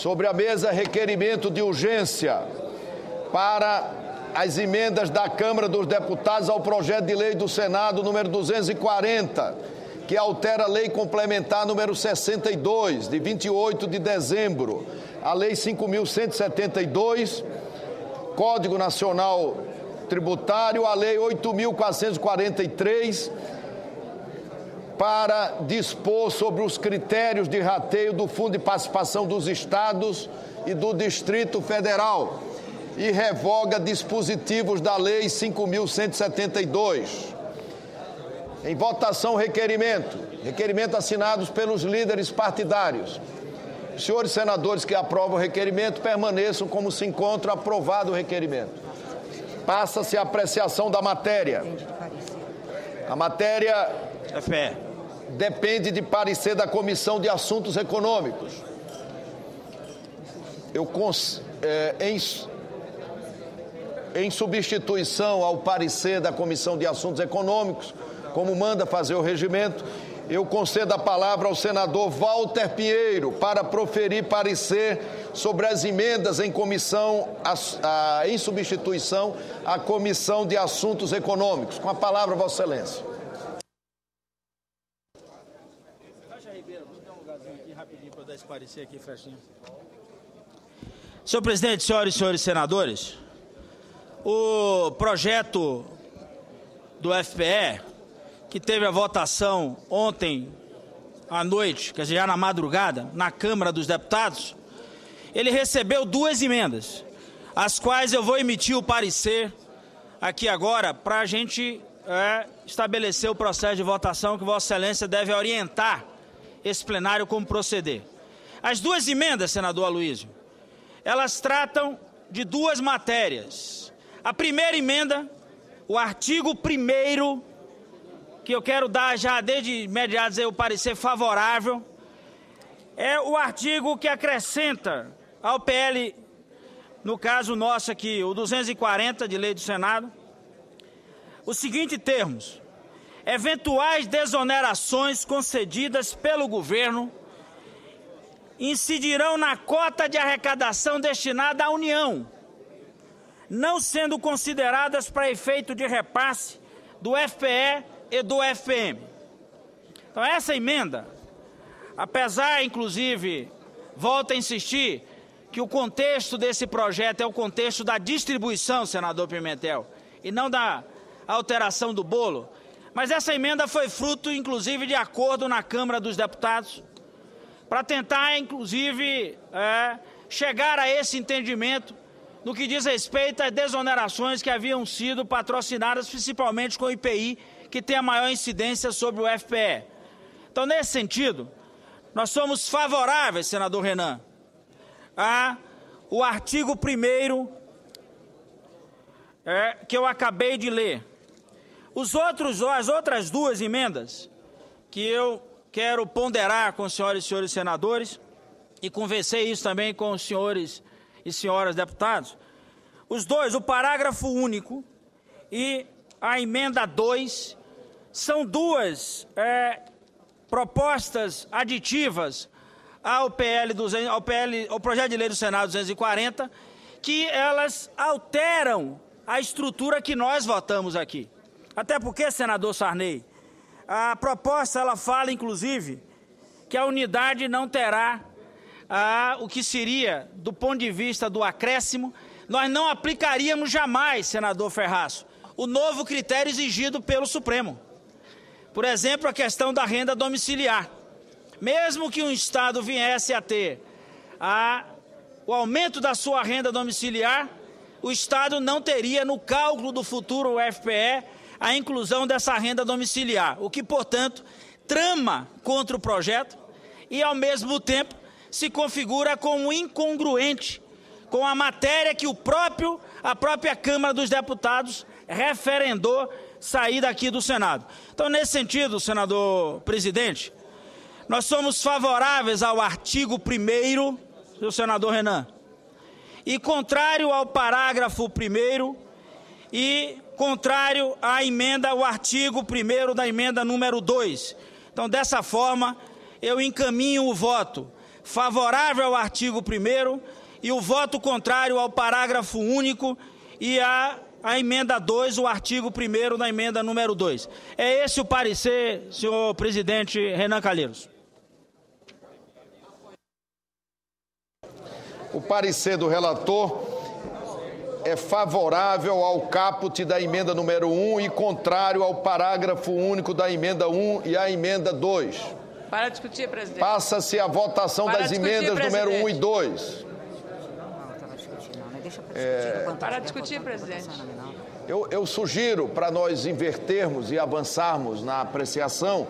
Sobre a mesa, requerimento de urgência para as emendas da Câmara dos Deputados ao projeto de lei do Senado número 240, que altera a lei complementar número 62, de 28 de dezembro, a lei 5.172, Código Nacional Tributário, a lei 8.443, para dispor sobre os critérios de rateio do Fundo de Participação dos Estados e do Distrito Federal e revoga dispositivos da Lei 5.172. Em votação, requerimento assinados pelos líderes partidários. Os senhores senadores que aprovam o requerimento permaneçam como se encontra aprovado o requerimento. Passa-se a apreciação da matéria. A matéria depende de parecer da Comissão de Assuntos Econômicos. Em substituição ao parecer da Comissão de Assuntos Econômicos, como manda fazer o regimento, eu concedo a palavra ao senador Walter Pinheiro para proferir parecer sobre as emendas em comissão, em substituição à Comissão de Assuntos Econômicos. Com a palavra, Vossa Excelência. Senhor presidente, senhoras e senhores senadores, o projeto do FPE, que teve a votação ontem à noite, quer dizer, já na madrugada, na Câmara dos Deputados, ele recebeu duas emendas, as quais eu vou emitir o parecer aqui agora para a gente estabelecer o processo de votação que Vossa Excelência deve orientar esse plenário como proceder. As duas emendas, senador Aloysio, elas tratam de duas matérias. A primeira emenda, o artigo 1º, que eu quero dar já desde imediato o parecer favorável, é o artigo que acrescenta ao PL, no caso nosso aqui, o 240 de lei do Senado, os seguintes termos: eventuais desonerações concedidas pelo governo incidirão na cota de arrecadação destinada à União, não sendo consideradas para efeito de repasse do FPE e do FPM. Então, essa emenda, apesar, inclusive, volto a insistir, que o contexto desse projeto é o contexto da distribuição, senador Pimentel, e não da alteração do bolo, mas essa emenda foi fruto, inclusive, de acordo na Câmara dos Deputados, para tentar, inclusive, chegar a esse entendimento no que diz respeito às desonerações que haviam sido patrocinadas, principalmente com o IPI, que tem a maior incidência sobre o FPE. Então, nesse sentido, nós somos favoráveis, senador Renan, o artigo 1º que eu acabei de ler. As outras duas emendas que eu quero ponderar com os senhores e senhores senadores, e conversei isso também com os senhores e senhoras deputados, os dois, o parágrafo único e a emenda 2, são duas propostas aditivas ao projeto de lei do Senado 240, que elas alteram a estrutura que nós votamos aqui. Até porque, senador Sarney, a proposta ela fala, inclusive, que a unidade não terá o que seria, do ponto de vista do acréscimo, nós não aplicaríamos jamais, senador Ferraz, o novo critério exigido pelo Supremo. Por exemplo, a questão da renda domiciliar. Mesmo que um Estado viesse a ter o aumento da sua renda domiciliar, o Estado não teria no cálculo do futuro FPE a inclusão dessa renda domiciliar, o que, portanto, trama contra o projeto e, ao mesmo tempo, se configura como incongruente com a matéria que a própria Câmara dos Deputados referendou sair daqui do Senado. Então, nesse sentido, senador presidente, nós somos favoráveis ao artigo 1º, senhor senador Renan, e contrário ao parágrafo 1º e contrário à emenda, o artigo 1º da emenda número 2. Então, dessa forma, eu encaminho o voto favorável ao artigo 1º e o voto contrário ao parágrafo único e a emenda 2, o artigo 1º da emenda número 2. É esse o parecer, senhor presidente Renan Calheiros. O parecer do relator é favorável ao caput da emenda número 1 e contrário ao parágrafo único da emenda 1 e a emenda 2. Para discutir, presidente. Passa-se a votação das emendas número 1 e 2. Para discutir, presidente. Eu sugiro, para nós invertermos e avançarmos na apreciação,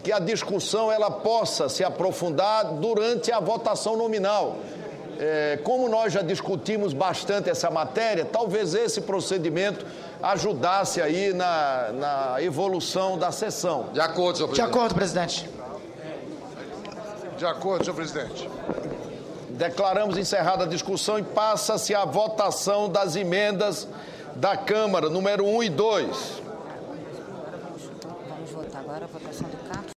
que a discussão ela possa se aprofundar durante a votação nominal. Como nós já discutimos bastante essa matéria, talvez esse procedimento ajudasse aí na evolução da sessão. De acordo, senhor presidente. De acordo, presidente. De acordo, senhor presidente. Declaramos encerrada a discussão e passa-se a votação das emendas da Câmara, número 1 e 2. Vamos votar agora a votação do caput.